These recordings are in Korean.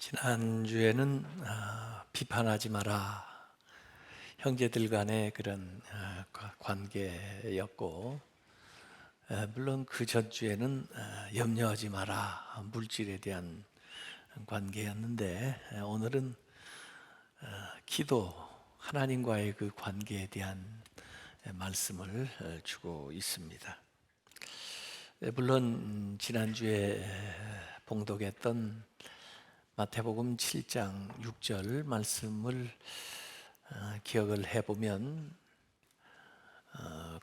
지난주에는 비판하지 마라 형제들 간의 그런 관계였고, 물론 그 전주에는 염려하지 마라 물질에 대한 관계였는데, 오늘은 기도, 하나님과의 그 관계에 대한 말씀을 주고 있습니다. 물론 지난주에 봉독했던 마태복음 7장 6절 말씀을 기억을 해보면,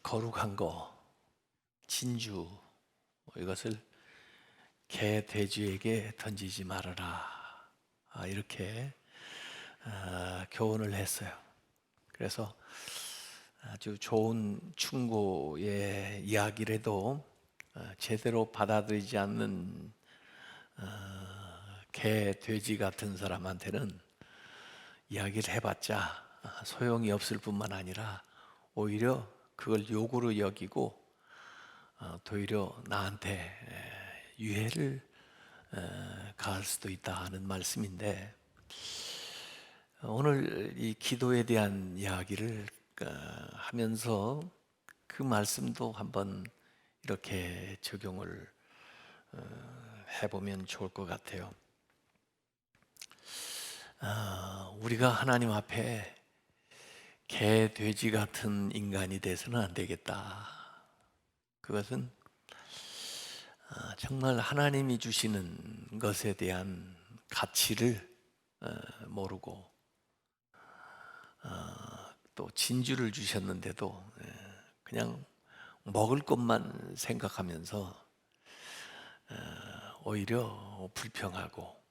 거룩한 거, 진주, 이것을 개, 돼지에게 던지지 말아라, 이렇게 교훈을 했어요. 그래서 아주 좋은 충고의 이야기라도 제대로 받아들이지 않는 개, 돼지 같은 사람한테는 이야기를 해봤자 소용이 없을 뿐만 아니라 오히려 그걸 욕으로 여기고 도리어 나한테 유해를 가할 수도 있다 하는 말씀인데, 오늘 이 기도에 대한 이야기를 하면서 그 말씀도 한번 이렇게 적용을 해보면 좋을 것 같아요. 우리가 하나님 앞에 개, 돼지 같은 인간이 돼서는 안 되겠다. 그것은 정말 하나님이 주시는 것에 대한 가치를 모르고, 또 진주를 주셨는데도 그냥 먹을 것만 생각하면서 오히려 불평하고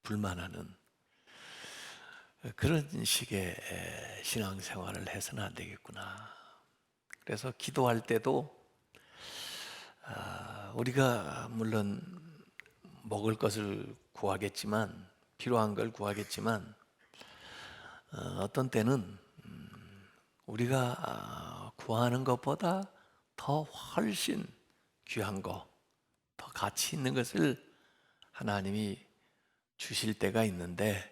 불만하는 그런 식의 신앙생활을 해서는 안 되겠구나. 그래서 기도할 때도 우리가 물론 먹을 것을 구하겠지만, 필요한 걸 구하겠지만, 어떤 때는 우리가 구하는 것보다 더 훨씬 귀한 거, 더 가치 있는 것을 하나님이 주실 때가 있는데,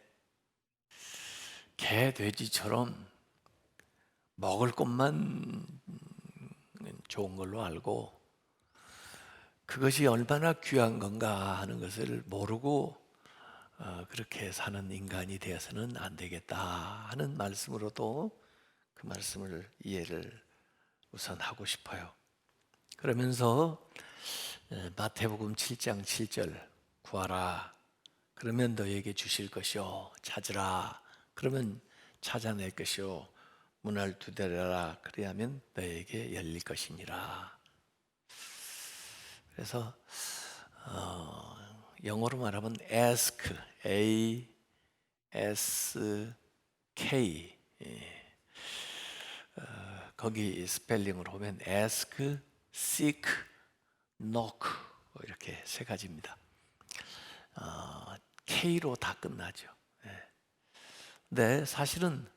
개, 돼지처럼 먹을 것만 좋은 걸로 알고 그것이 얼마나 귀한 건가 하는 것을 모르고 그렇게 사는 인간이 되어서는 안 되겠다 하는 말씀으로도 그 말씀을 이해를 우선 하고 싶어요. 그러면서 마태복음 7장 7절, 구하라 그러면 너에게 주실 것이요, 찾으라 그러면 찾아낼 것이요, 문을 두드려라 그리하면 너에게 열릴 것이니라. 그래서 영어로 말하면 ask, A-S-K, 거기 스펠링으로 보면 ask, seek, knock 이렇게 세 가지입니다. K로 다 끝나죠. 근데 사실은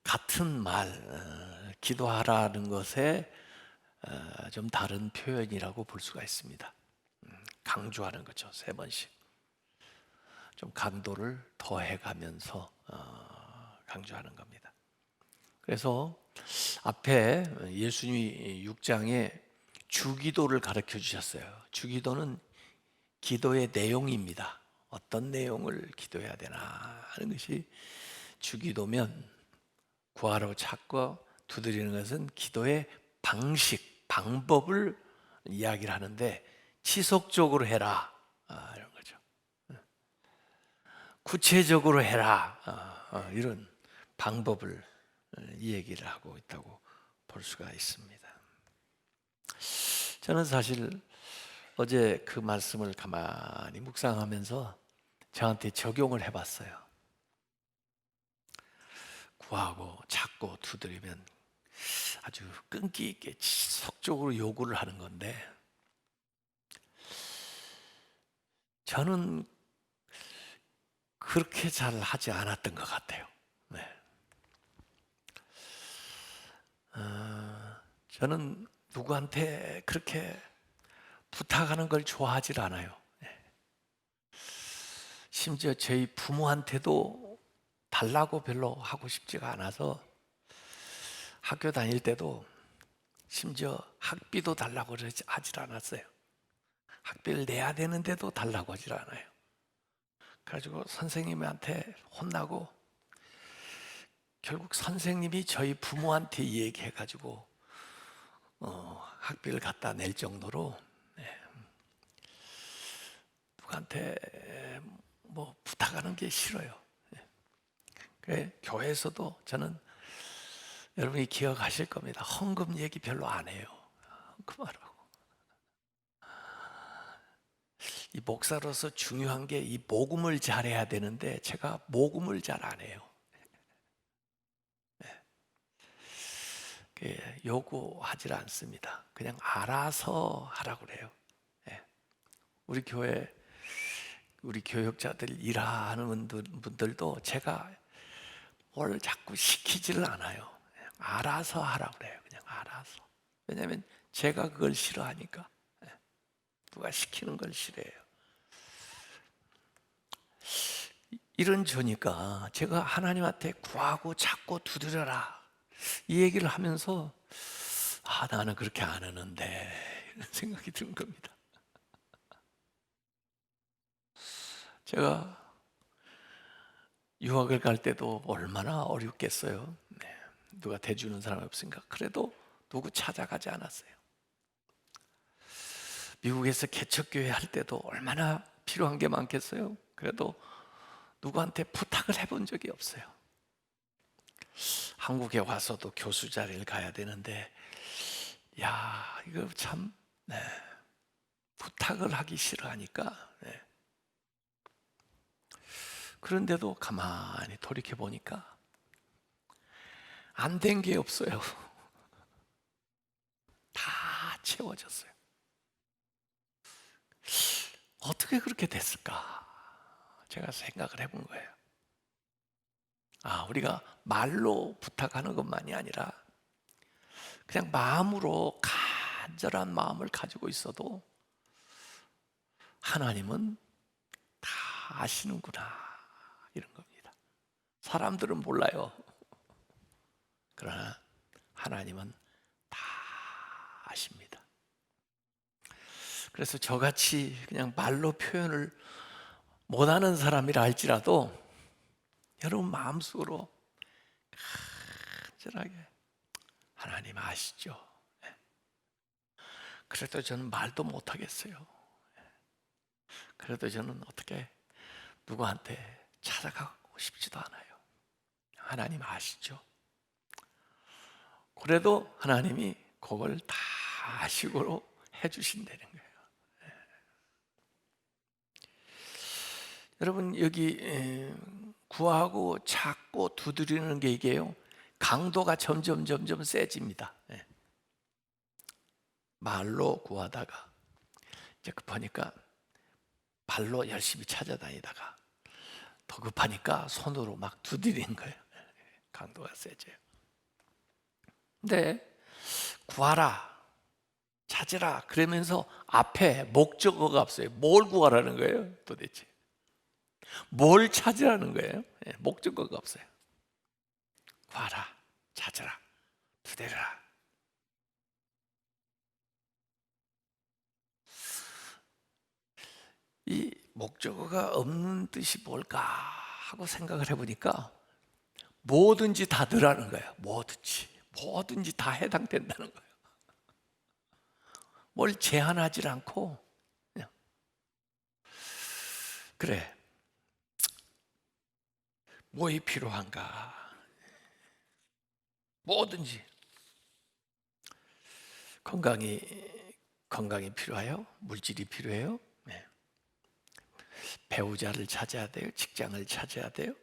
같은 말, 기도하라는 것에 좀 다른 표현이라고 볼 수가 있습니다. 강조하는 거죠. 3번씩. 좀 강도를 더해가면서 강조하는 겁니다. 그래서 앞에 예수님이 6장에 주기도를 가르쳐 주셨어요. 주기도는 기도의 내용입니다. 어떤 내용을 기도해야 되나 하는 것이 주기도면, 구하러 찾고 두드리는 것은 기도의 방식, 방법을 이야기를 하는데, 지속적으로 해라 이런 거죠. 구체적으로 해라 이런 방법을 이 얘기를 하고 있다고 볼 수가 있습니다. 저는 사실 어제 그 말씀을 가만히 묵상하면서 저한테 적용을 해봤어요. 구하고 찾고 두드리면 아주 끈기 있게 지속적으로 요구를 하는 건데, 저는 그렇게 잘 하지 않았던 것 같아요. 네. 저는 누구한테 그렇게 부탁하는 걸 좋아하질 않아요. 심지어 저희 부모한테도 달라고 별로 하고 싶지가 않아서 학교 다닐 때도 심지어 학비도 달라고 하질 않았어요. 학비를 내야 되는데도 달라고 하질 않아요. 그래가지고 선생님한테 혼나고 결국 선생님이 저희 부모한테 얘기해가지고 학비를 갖다 낼 정도로 누구한테 뭐 부탁하는 게 싫어요. 그래, 교회에서도 저는 여러분이 기억하실 겁니다. 헌금 얘기 별로 안 해요. 그만하고. 이 목사로서 중요한 게 이 모금을 잘해야 되는데 제가 모금을 잘 안 해요. 요구하지 않습니다. 그냥 알아서 하라고 그래요. 우리 교회 우리 교역자들 일하는 분들도 제가 뭘 자꾸 시키지를 않아요. 그냥 알아서 하라고 그래요. 그냥 알아서. 왜냐하면 제가 그걸 싫어하니까. 누가 시키는 걸 싫어해요. 이런 저니까 제가 하나님한테 구하고 찾고 두드려라 이 얘기를 하면서 나는 그렇게 안 하는데 이런 생각이 드는 겁니다. 제가 유학을 갈 때도 얼마나 어렵겠어요. 누가 대주는 사람이 없으니까 그래도 누구 찾아가지 않았어요. 미국에서 개척교회 할 때도 얼마나 필요한 게 많겠어요. 그래도 누구한테 부탁을 해본 적이 없어요. 한국에 와서도 교수 자리를 가야 되는데 이거 참 부탁을 하기 싫어하니까 그런데도 가만히 돌이켜 보니까 안 된 게 없어요. 다 채워졌어요. 어떻게 그렇게 됐을까? 제가 생각을 해본 거예요. 우리가 말로 부탁하는 것만이 아니라 그냥 마음으로 간절한 마음을 가지고 있어도 하나님은 다 아시는구나 이런 겁니다. 사람들은 몰라요. 그러나 하나님은 다 아십니다. 그래서 저같이 그냥 말로 표현을 못하는 사람이라 할지라도 여러분 마음속으로 간절하게 하나님 아시죠? 그래도 저는 말도 못하겠어요. 그래도 저는 어떻게 누구한테 찾아가고 싶지도 않아요. 하나님 아시죠? 그래도 하나님이 그걸 다 아시고 해주신다는 거예요. 여러분 여기 구하고 찾고 두드리는 게 이게요 강도가 점점 세집니다. 말로 구하다가 이제 급하니까 발로 열심히 찾아다니다가 더 급하니까 손으로 막 두드리는 거예요. 강도가 세져요. 근데 구하라 찾으라 그러면서 앞에 목적어가 없어요. 뭘 구하라는 거예요 도대체? 뭘 찾으라는 거예요? 목적어가 없어요. 구하라 찾으라 두드려라. 이 목적어가 없는 뜻이 뭘까 하고 생각을 해보니까 뭐든지 다 넣으라는 거예요. 뭐든지 다 해당된다는 거예요. 뭘 제한하지 않고 그냥 그래 뭐이 필요한가 뭐든지 건강이 필요해요? 물질이 필요해요? 배우자를 찾아야 돼요? 직장을 찾아야 돼요?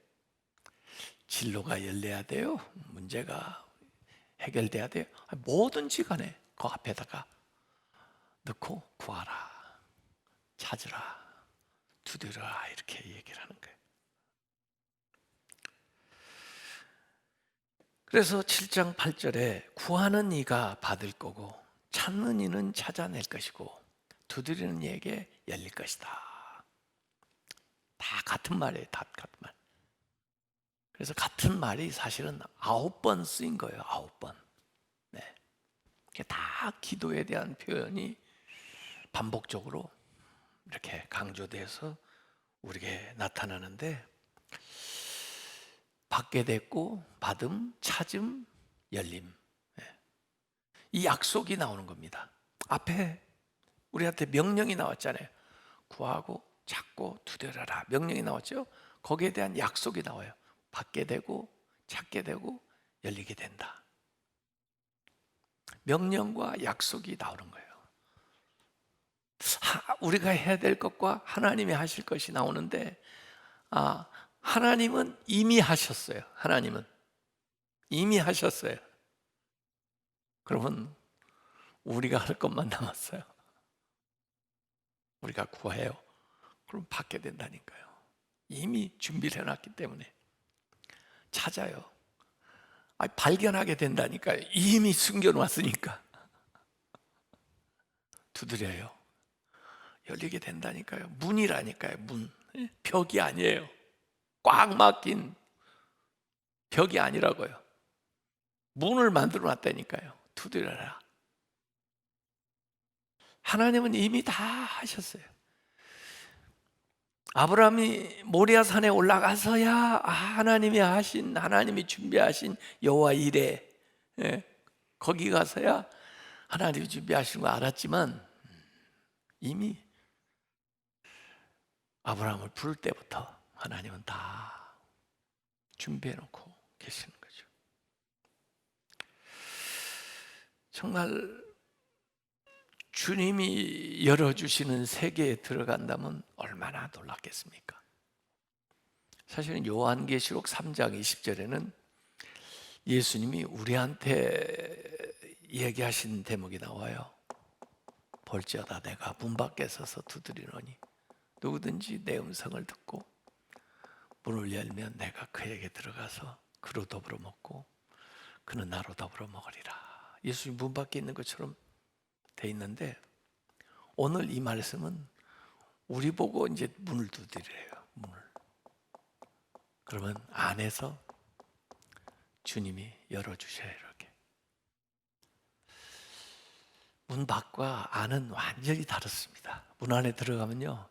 진로가 열려야 돼요? 문제가 해결돼야 돼요? 뭐든지 간에 그 앞에다가 넣고 구하라, 찾으라, 두드려라 이렇게 얘기를 하는 거예요. 그래서 7장 8절에 구하는 이가 받을 거고 찾는 이는 찾아낼 것이고 두드리는 이에게 열릴 것이다. 다 같은 같은 말이에요. 같은 말. 그래서 같은 말이 사실은 9번 쓰인 거예요. 9번. 네. 이게 다 기도에 대한 표현이 반복적으로 이렇게 강조돼서 우리에게 나타나는데, 받게 됐고 받음, 찾음, 열림. 네. 이 약속이 나오는 겁니다. 앞에 우리한테 명령이 나왔잖아요. 구하고 찾고 두드려라. 명령이 나왔죠. 거기에 대한 약속이 나와요. 받게 되고 찾게 되고 열리게 된다. 명령과 약속이 나오는 거예요. 우리가 해야 될 것과 하나님이 하실 것이 나오는데, 하나님은 이미 하셨어요. 하나님은 이미 하셨어요. 그러면 우리가 할 것만 남았어요. 우리가 구해요. 그럼 받게 된다니까요. 이미 준비를 해놨기 때문에. 찾아요. 발견하게 된다니까요. 이미 숨겨놨으니까. 두드려요. 열리게 된다니까요. 문이라니까요. 문. 벽이 아니에요. 꽉 막힌 벽이 아니라고요. 문을 만들어 놨다니까요. 두드려라. 하나님은 이미 다 하셨어요. 아브라함이 모리아 산에 올라가서야 하나님이 준비하신 여호와 이레, 거기 가서야 하나님이 준비하신 거 알았지만, 이미 아브라함을 부를 때부터 하나님은 다 준비해 놓고 계시는 거죠. 정말 주님이 열어주시는 세계에 들어간다면 얼마나 놀랍겠습니까? 사실은 요한계시록 3장 20절에는 예수님이 우리한테 얘기하신 대목이 나와요. 볼지어다 내가 문 밖에 서서 두드리노니 누구든지 내 음성을 듣고 문을 열면 내가 그에게 들어가서 그로 더불어 먹고 그는 나로 더불어 먹으리라. 예수님 문 밖에 있는 것처럼 돼 있는데, 오늘 이 말씀은 우리 보고 이제 문을 두드려요. 문을. 그러면 안에서 주님이 열어주셔요. 이렇게. 문 밖과 안은 완전히 다릅니다. 문 안에 들어가면요,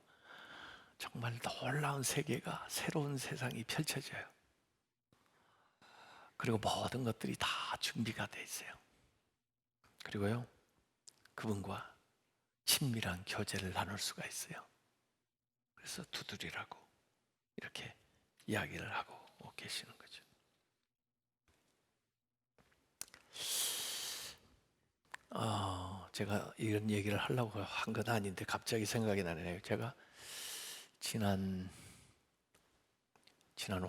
정말 놀라운 세계가, 새로운 세상이 펼쳐져요. 그리고 모든 것들이 다 준비가 돼 있어요. 그리고요, 그분과 친밀한 교제를 나눌 수가 있어요. 그래서 두드리라고 이렇게 이야기를 하고 계시는 거죠. 제가 이런 얘기를 하려고 한 건 아닌데 갑자기 생각이 나네요. 제가 지난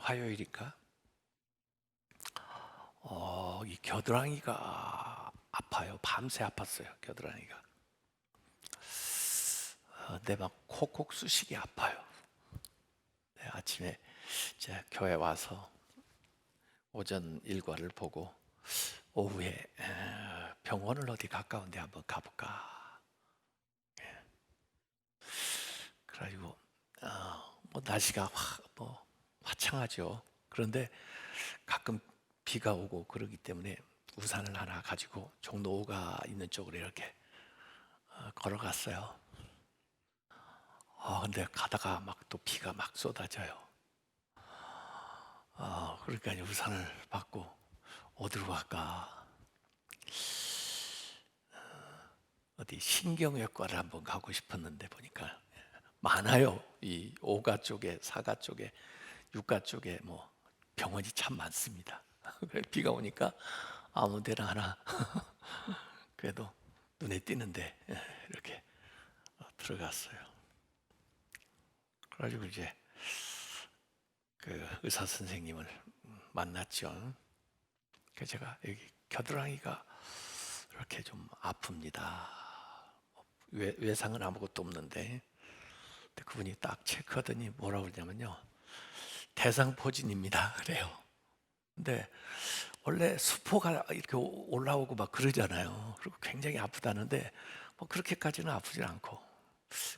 화요일인가, 이 겨드랑이가 아파요. 밤새 아팠어요. 겨드랑이가. 근데 막 콕콕 쑤시기 아파요. 네, 아침에 이제 교회 와서 오전 일과를 보고 오후에 병원을 어디 가까운데 한번 가볼까. 그래가지고 뭐 날씨가 화창하죠. 그런데 가끔 비가 오고 그러기 때문에 우산을 하나 가지고 종로가 있는 쪽으로 이렇게 걸어갔어요. 근데 가다가 막 또 비가 막 쏟아져요. 그러니까 이제 우산을 받고 어디로 갈까? 어디 신경외과를 한번 가고 싶었는데 보니까 많아요. 이 오가 쪽에, 사가 쪽에, 육가 쪽에 뭐 병원이 참 많습니다. 비가 오니까 아무 데나 하나 그래도 눈에 띄는데 이렇게 들어갔어요. 그래가지고 이제 그 의사 선생님을 만났죠. 그래서 제가 여기 겨드랑이가 이렇게 좀 아픕니다. 외상은 아무것도 없는데, 근데 그분이 딱 체크하더니 뭐라고 그러냐면요, 대상포진입니다. 그래요. 근데 원래 수포가 이렇게 올라오고 막 그러잖아요. 그리고 굉장히 아프다는데 뭐 그렇게까지는 아프지 않고,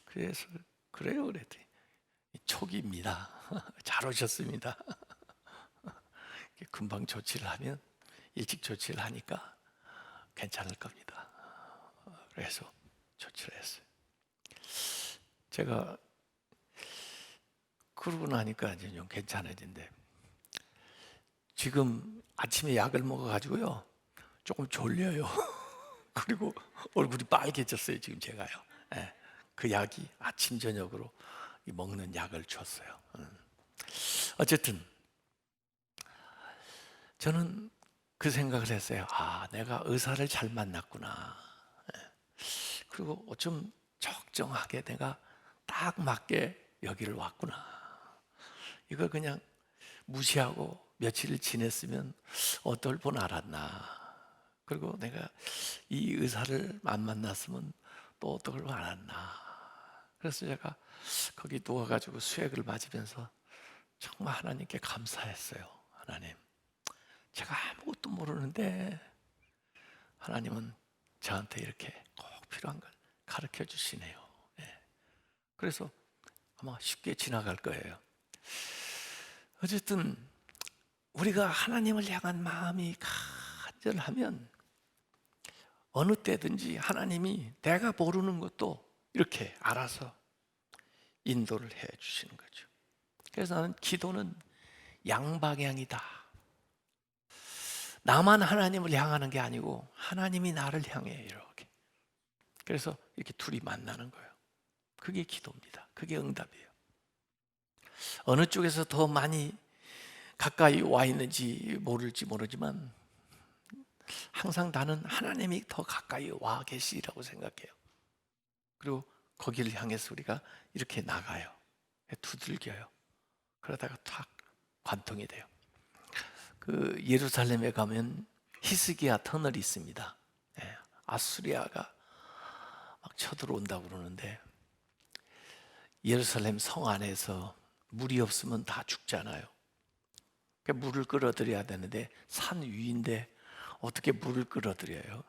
그래서 그래요 그랬더니 초기입니다. 잘 오셨습니다. 금방 조치를 하면, 일찍 조치를 하니까 괜찮을 겁니다. 그래서 조치를 했어요. 제가 그러고 나니까 이제 좀 괜찮아진대. 지금 아침에 약을 먹어가지고요, 조금 졸려요. 그리고 얼굴이 빨개졌어요, 지금 제가요. 예, 그 약이 아침 저녁으로 먹는 약을 줬어요. 어쨌든 저는 그 생각을 했어요. 아, 내가 의사를 잘 만났구나. 예, 그리고 좀 적정하게 내가 딱 맞게 여기를 왔구나. 이걸 그냥 무시하고 며칠을 지냈으면 어떨 뻔 알았나. 그리고 내가 이 의사를 안 만났으면 또 어떨 뻔 알았나. 그래서 제가 거기 누워가지고 수액을 맞으면서 정말 하나님께 감사했어요. 하나님, 제가 아무것도 모르는데 하나님은 저한테 이렇게 꼭 필요한 걸 가르쳐 주시네요. 예. 그래서 아마 쉽게 지나갈 거예요. 어쨌든 우리가 하나님을 향한 마음이 간절하면 어느 때든지 하나님이 내가 모르는 것도 이렇게 알아서 인도를 해 주시는 거죠. 그래서 나는 기도는 양방향이다. 나만 하나님을 향하는 게 아니고 하나님이 나를 향해 이렇게. 그래서 이렇게 둘이 만나는 거예요. 그게 기도입니다. 그게 응답이에요. 어느 쪽에서 더 많이 가까이 와 있는지 모를지 모르지만 항상 나는 하나님이 더 가까이 와 계시라고 생각해요. 그리고 거기를 향해서 우리가 이렇게 나가요. 두들겨요. 그러다가 탁 관통이 돼요. 그 예루살렘에 가면 히스기야 터널이 있습니다. 예, 아수리아가 막 쳐들어온다고 그러는데 예루살렘 성 안에서 물이 없으면 다 죽잖아요. 그러니까 물을 끌어들여야 되는데 산 위인데 어떻게 물을 끌어들여요?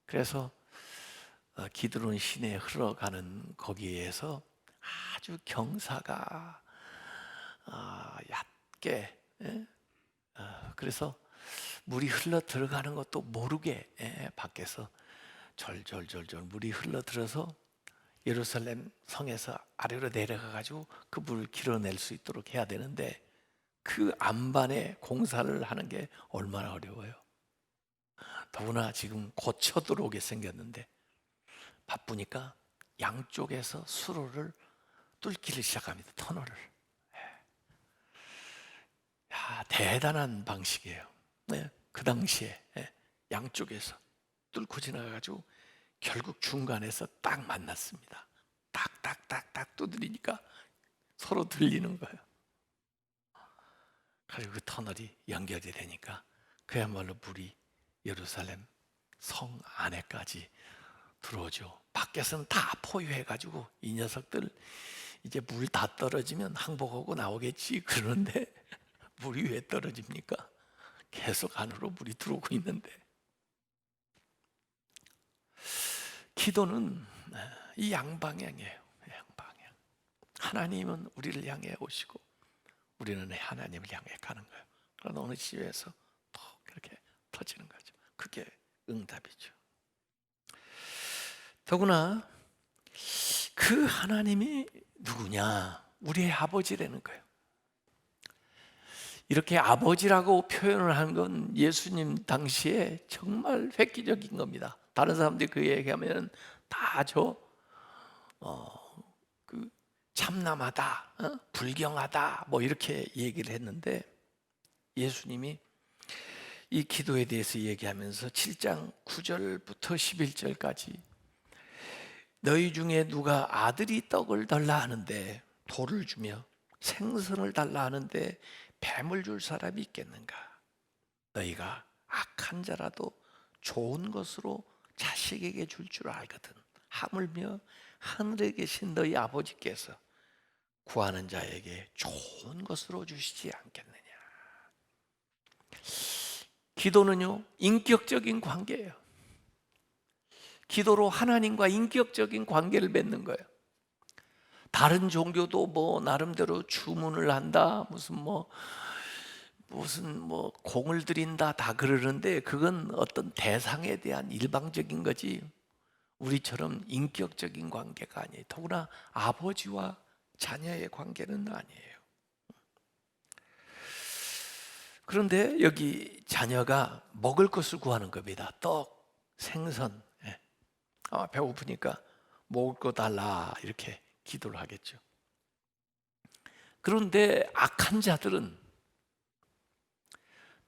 그래서 기드론 시내에 흘러가는 거기에서 아주 경사가 얕게, 예? 그래서 물이 흘러 들어가는 것도 모르게, 예, 밖에서 절절절절 물이 흘러 들어서 예루살렘 성에서 아래로 내려가 가지고 그 물을 길어낼 수 있도록 해야 되는데 그 안반에 공사를 하는 게 얼마나 어려워요. 더구나 지금 곧 쳐들어오게 생겼는데 바쁘니까 양쪽에서 수로를 뚫기를 시작합니다. 터널을. 야, 대단한 방식이에요. 네, 그 당시에, 예, 양쪽에서 뚫고 지나가가지고 결국 중간에서 딱 만났습니다. 딱딱딱딱 두드리니까 서로 들리는 거예요. 그리고 그 터널이 연결이 되니까 그야말로 물이 예루살렘 성 안에까지 들어오죠. 밖에서는 다 포위해가지고 이 녀석들 이제 물 다 떨어지면 항복하고 나오겠지 그러는데 물이 왜 떨어집니까? 계속 안으로 물이 들어오고 있는데 기도는 이 양방향이에요. 양방향. 하나님은 우리를 향해 오시고 우리는 하나님을 향해 가는 거예요. 그러나 어느 시에서 톡 그렇게 터지는 거죠. 그게 응답이죠. 더구나 그 하나님이 누구냐? 우리의 아버지라는 거예요. 이렇게 아버지라고 표현을 한 건 예수님 당시에 정말 획기적인 겁니다. 다른 사람들이 그 얘기하면 다 그 참남하다, 불경하다 뭐 이렇게 얘기를 했는데 예수님이 이 기도에 대해서 얘기하면서 7장 9절부터 11절까지 너희 중에 누가 아들이 떡을 달라 하는데 돌을 주며 생선을 달라 하는데 뱀을 줄 사람이 있겠는가? 너희가 악한 자라도 좋은 것으로 자식에게 줄 줄 알거든. 하물며 하늘에 계신 너희 아버지께서 구하는 자에게 좋은 것으로 주시지 않겠느냐. 기도는요, 인격적인 관계예요. 기도로 하나님과 인격적인 관계를 맺는 거예요. 다른 종교도 뭐 나름대로 주문을 한다, 무슨 뭐 공을 들인다 다 그러는데, 그건 어떤 대상에 대한 일방적인 거지 우리처럼 인격적인 관계가 아니에요. 더구나 아버지와 자녀의 관계는 아니에요. 그런데 여기 자녀가 먹을 것을 구하는 겁니다. 떡, 생선. 예. 배고프니까 먹을 거 달라 이렇게 기도를 하겠죠. 그런데 악한 자들은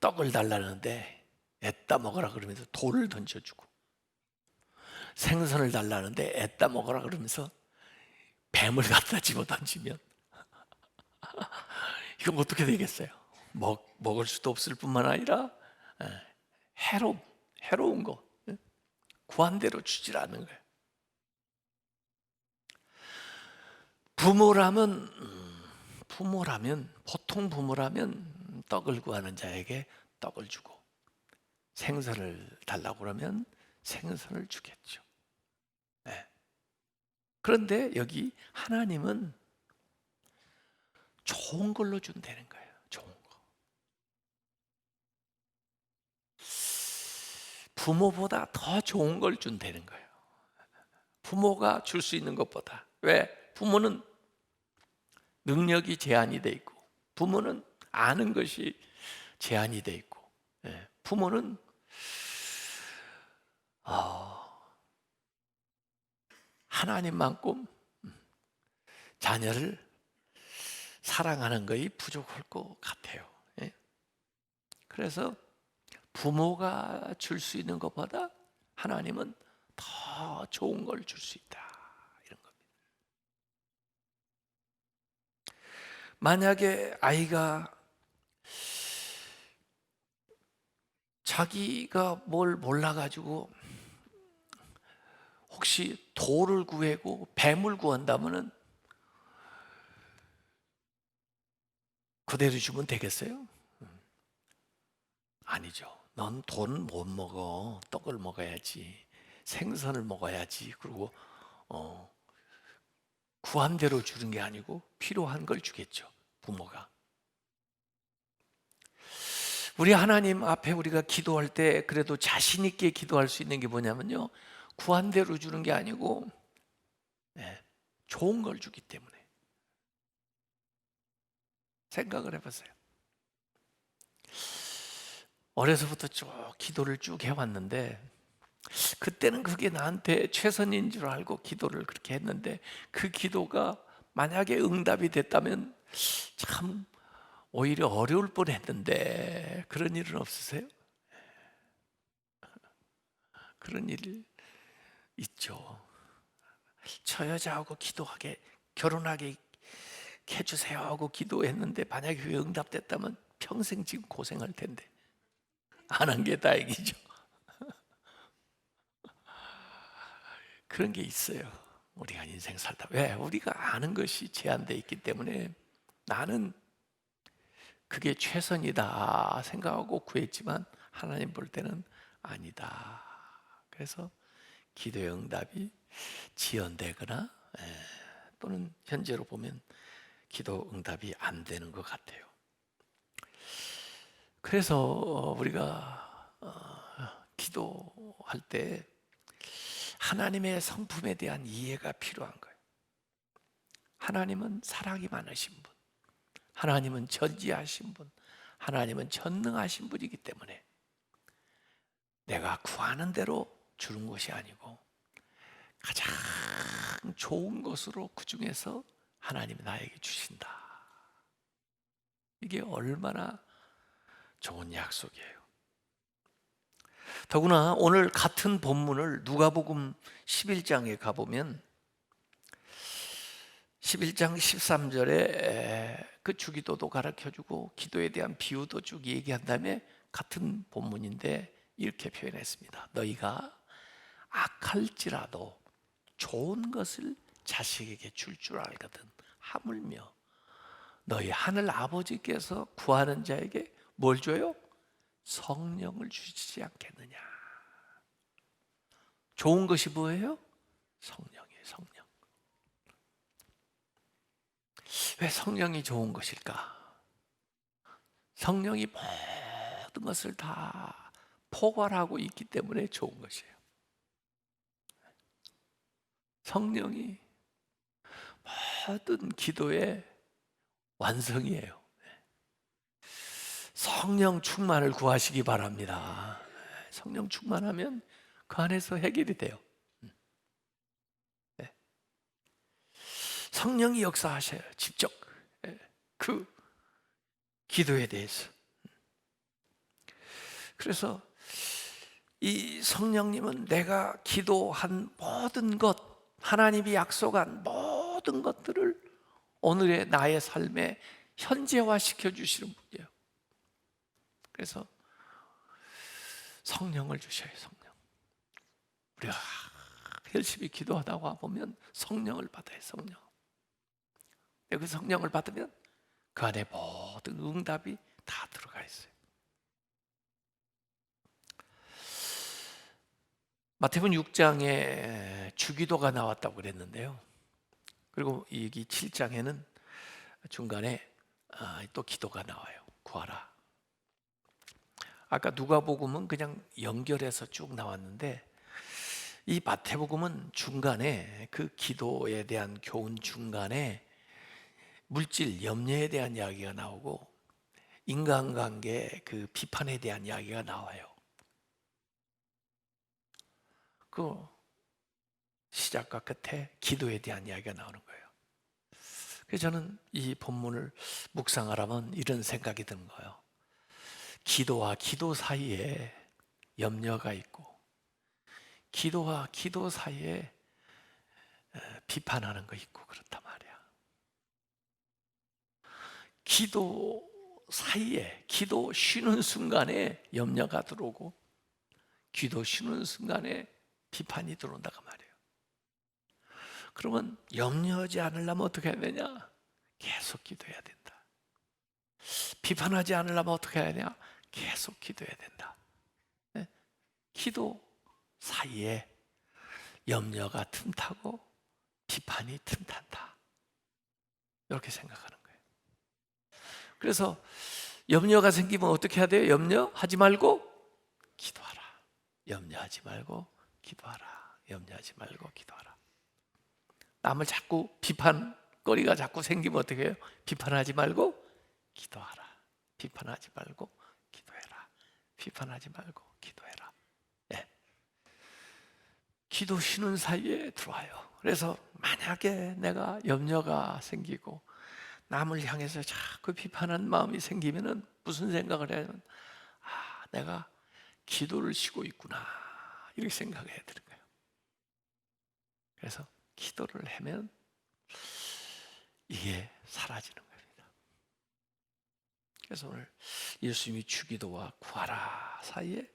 떡을 달라는데 애따 먹어라 그러면서 돌을 던져주고, 생선을 달라는데 애따 먹어라 그러면서 뱀을 갖다 집어 던지면 이건 어떻게 되겠어요? 먹을 수도 없을 뿐만 아니라 해로운 거, 구한 대로 주질 않는 거예요. 보통 부모라면 떡을 구하는 자에게 떡을 주고, 생선을 달라고 그러면 생선을 주겠죠. 네. 그런데 여기 하나님은 좋은 걸로 준다는 거예요. 좋은 거. 부모보다 더 좋은 걸 준다는 거예요. 부모가 줄 수 있는 것보다. 왜? 부모는 능력이 제한이 돼 있고, 부모는 아는 것이 제한이 돼 있고, 부모는 하나님만큼 자녀를 사랑하는 것이 부족할 것 같아요. 그래서 부모가 줄 수 있는 것보다 하나님은 더 좋은 걸 줄 수 있다, 이런 겁니다. 만약에 아이가 자기가 뭘 몰라가지고 혹시 돌을 구하고 뱀을 구한다면은 그대로 주면 되겠어요? 아니죠. 넌 돈은 못 먹어. 떡을 먹어야지. 생선을 먹어야지. 그리고 구한 대로 주는 게 아니고 필요한 걸 주겠죠, 부모가. 우리 하나님 앞에 우리가 기도할 때 그래도 자신 있게 기도할 수 있는 게 뭐냐면요, 구한 대로 주는 게 아니고 좋은 걸 주기 때문에. 생각을 해보세요. 어려서부터 쭉 기도를 쭉 해왔는데, 그때는 그게 나한테 최선인 줄 알고 기도를 그렇게 했는데, 그 기도가 만약에 응답이 됐다면 참 오히려 어려울 뻔했는데, 그런 일은 없으세요? 그런 일 있죠. 저 여자하고 기도하게, 결혼하게 해주세요 하고 기도했는데 만약에 그게 응답됐다면 평생 지금 고생할 텐데 안 한 게 다행이죠. 그런 게 있어요. 우리가 인생 살다, 왜? 우리가 아는 것이 제한되어 있기 때문에 나는 그게 최선이다 생각하고 구했지만 하나님 볼 때는 아니다. 그래서 기도의 응답이 지연되거나 또는 현재로 보면 기도 응답이 안 되는 것 같아요. 그래서 우리가 기도할 때 하나님의 성품에 대한 이해가 필요한 거예요. 하나님은 사랑이 많으신 분, 하나님은 전지하신 분, 하나님은 전능하신 분이기 때문에 내가 구하는 대로 주는 것이 아니고 가장 좋은 것으로 그 중에서 하나님이 나에게 주신다. 이게 얼마나 좋은 약속이에요. 더구나 오늘 같은 본문을 누가복음 11장에 가보면 11장 13절에 그 주기도도 가르쳐주고 기도에 대한 비유도 쭉 얘기한 다음에 같은 본문인데 이렇게 표현했습니다. 너희가 악할지라도 좋은 것을 자식에게 줄 줄 알거든 하물며 너희 하늘 아버지께서 구하는 자에게 뭘 줘요? 성령을 주시지 않겠느냐. 좋은 것이 뭐예요? 성령이에요, 성령. 왜 성령이 좋은 것일까? 성령이 모든 것을 다 포괄하고 있기 때문에 좋은 것이에요. 성령이 모든 기도의 완성이에요. 성령 충만을 구하시기 바랍니다. 성령 충만하면 그 안에서 해결이 돼요. 네. 성령이 역사하셔요. 직접 그 기도에 대해서. 그래서 이 성령님은 내가 기도한 모든 것, 하나님이 약속한 모든 것들을 오늘의 나의 삶에 현재화시켜 주시는 분이에요. 그래서 성령을 주셔요. 성령. 우리가 열심히 기도하다가 보면 성령을 받아요. 성령. 그 성령을 받으면 그 안에 모든 응답이 다 들어가 있어요. 마태복음 6장에 주기도가 나왔다고 그랬는데요. 그리고 여기 7장에는 중간에 또 기도가 나와요. 구하라. 아까 누가복음은 그냥 연결해서 쭉 나왔는데 이 마태복음은 중간에 그 기도에 대한 교훈 중간에 물질 염려에 대한 이야기가 나오고 인간관계 그 비판에 대한 이야기가 나와요. 그 시작과 끝에 기도에 대한 이야기가 나오는 거예요. 그래서 저는 이 본문을 묵상하라면 이런 생각이 드는 거예요. 기도와 기도 사이에 염려가 있고 기도와 기도 사이에 비판하는 거 있고 그렇단 말이야. 기도 사이에 기도 쉬는 순간에 염려가 들어오고 기도 쉬는 순간에 비판이 들어온다고 말이에요. 그러면 염려하지 않으려면 어떻게 해야 되냐? 계속 기도해야 된다. 비판하지 않으려면 어떻게 해야 되냐? 계속 기도해야 된다. 네? 기도 사이에 염려가 틈타고 비판이 틈탄다. 이렇게 생각하는 거예요. 그래서 염려가 생기면 어떻게 해야 돼요? 염려하지 말고 기도하라. 염려하지 말고 기도하라. 염려하지 말고 기도하라. 남을 자꾸 비판거리가 자꾸 생기면 어떻게 해요? 비판하지 말고 기도하라. 비판하지 말고 기도해라. 비판하지 말고 기도해라. 예. 기도 쉬는 사이에 들어와요. 그래서 만약에 내가 염려가 생기고 남을 향해서 자꾸 비판하는 마음이 생기면은 무슨 생각을 해요? 내가 기도를 쉬고 있구나. 이렇게 생각해야 되는 거예요. 그래서 기도를 하면 이게 사라지는 겁니다. 그래서 오늘 예수님이 주기도와 구하라 사이에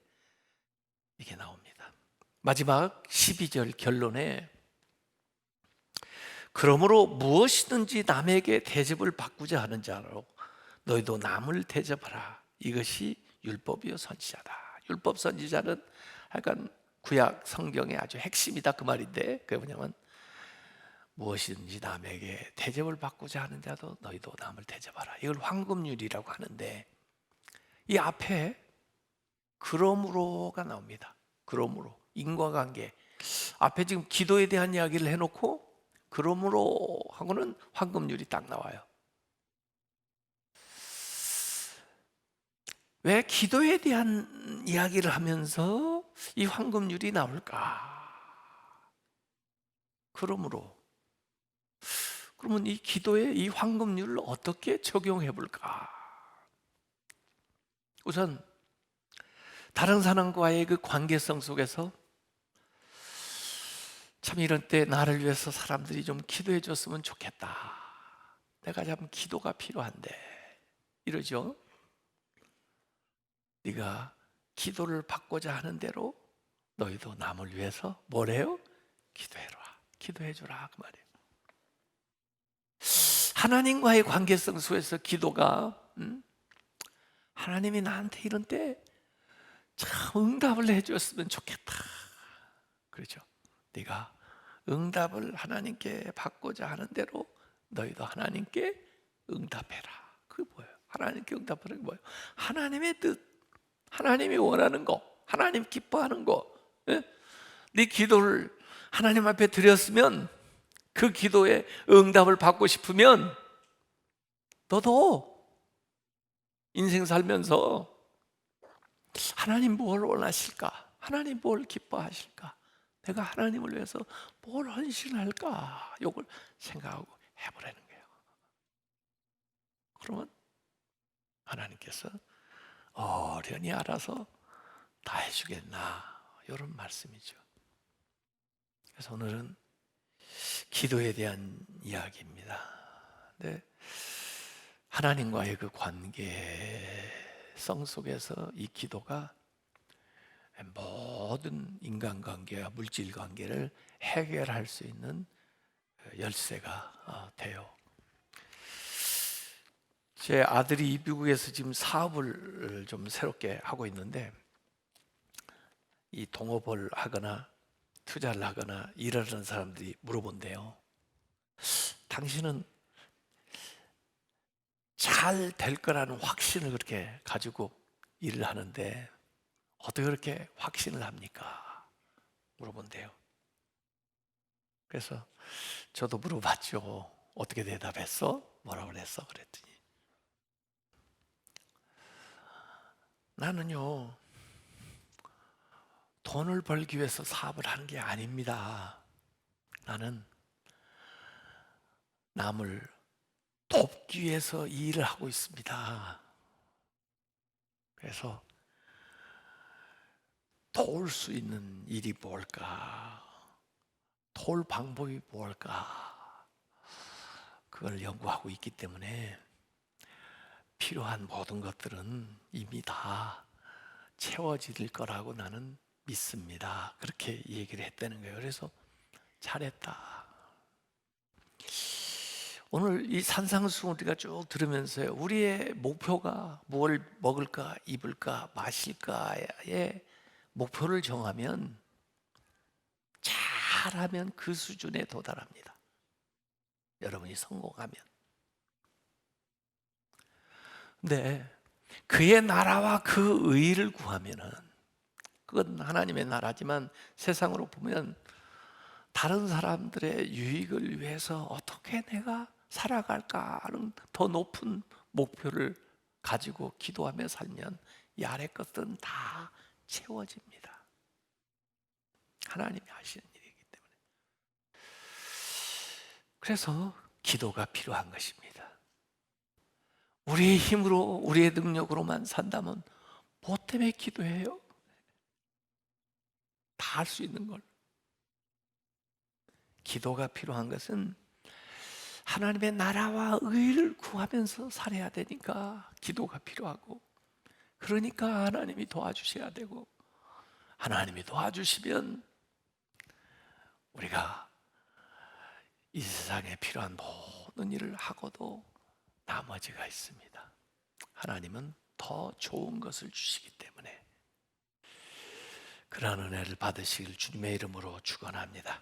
이게 나옵니다. 마지막 12절 결론에 그러므로 무엇이든지 남에게 대접을 바꾸자 하는 자로 너희도 남을 대접하라. 이것이 율법이요 선지자다. 율법 선지자는 약간 구약 성경의 아주 핵심이다 그 말인데 그게 뭐냐면 무엇이든지 남에게 대접을 받고자 하는 자도 너희도 남을 대접하라. 이걸 황금률이라고 하는데 이 앞에 그러므로가 나옵니다. 그러므로 인과관계 앞에 지금 기도에 대한 이야기를 해놓고 그러므로 하고는 황금률이 딱 나와요. 왜 기도에 대한 이야기를 하면서 이 황금률이 나올까? 그러면 이 기도에 이 황금률을 어떻게 적용해 볼까? 우선 다른 사람과의 그 관계성 속에서 참 이런 때 나를 위해서 사람들이 좀 기도해 줬으면 좋겠다. 내가 참 기도가 필요한데 이러죠. 네가 기도를 받고자 하는 대로 너희도 남을 위해서 뭐래요? 기도해라. 기도해 주라 그 말이에요. 하나님과의 관계성 속에서 기도가 하나님이 나한테 이런 때 참 응답을 해줬으면 좋겠다. 그렇죠? 네가 응답을 하나님께 받고자 하는 대로 너희도 하나님께 응답해라. 그게 뭐예요? 하나님께 응답하는 게 뭐예요? 하나님의 뜻, 하나님이 원하는 거, 하나님 기뻐하는 거. 예? 네 기도를 하나님 앞에 드렸으면 그 기도에 응답을 받고 싶으면 너도 인생 살면서 하나님 뭘 원하실까? 하나님 뭘 기뻐하실까? 내가 하나님을 위해서 뭘 헌신할까? 이걸 생각하고 해보라는 거예요. 그러면 하나님께서 어련히 알아서 다 해주겠나, 이런 말씀이죠. 그래서 오늘은 기도에 대한 이야기입니다. 근데 하나님과의 그 관계성 속에서 이 기도가 모든 인간관계와 물질관계를 해결할 수 있는 열쇠가 돼요. 제 아들이 미국에서 지금 사업을 좀 새롭게 하고 있는데, 이 동업을 하거나 투자를 하거나 일하는 사람들이 물어본대요. 당신은 잘 될 거라는 확신을 그렇게 가지고 일을 하는데 어떻게 그렇게 확신을 합니까? 물어본대요. 그래서 저도 물어봤죠. 어떻게 대답했어? 뭐라고 그랬어? 그랬더니 나는요, 돈을 벌기 위해서 사업을 하는 게 아닙니다. 나는 남을 돕기 위해서 이 일을 하고 있습니다. 그래서 도울 수 있는 일이 뭘까? 도울 방법이 뭘까? 그걸 연구하고 있기 때문에 필요한 모든 것들은 이미 다 채워질 거라고 나는 믿습니다. 그렇게 얘기를 했다는 거예요. 그래서 잘했다. 오늘 이 산상수훈 우리가 쭉 들으면서요, 우리의 목표가 뭘 먹을까, 입을까, 마실까의 목표를 정하면 잘하면 그 수준에 도달합니다. 여러분이 성공하면. 근데 그의 나라와 그 의를 구하면은, 그건 하나님의 나라지만 세상으로 보면 다른 사람들의 유익을 위해서 어떻게 내가 살아갈까 하는 더 높은 목표를 가지고 기도하며 살면 이 아래 것들은 다 채워집니다. 하나님이 하시는 일이기 때문에. 그래서 기도가 필요한 것입니다. 우리의 힘으로, 우리의 능력으로만 산다면 뭐 때문에 기도해요? 다 할 수 있는 걸. 기도가 필요한 것은 하나님의 나라와 의를 구하면서 살아야 되니까 기도가 필요하고, 그러니까 하나님이 도와주셔야 되고, 하나님이 도와주시면 우리가 이 세상에 필요한 모든 일을 하고도 나머지가 있습니다. 하나님은 더 좋은 것을 주시기 때문에 그러한 은혜를 받으시길 주님의 이름으로 축원합니다.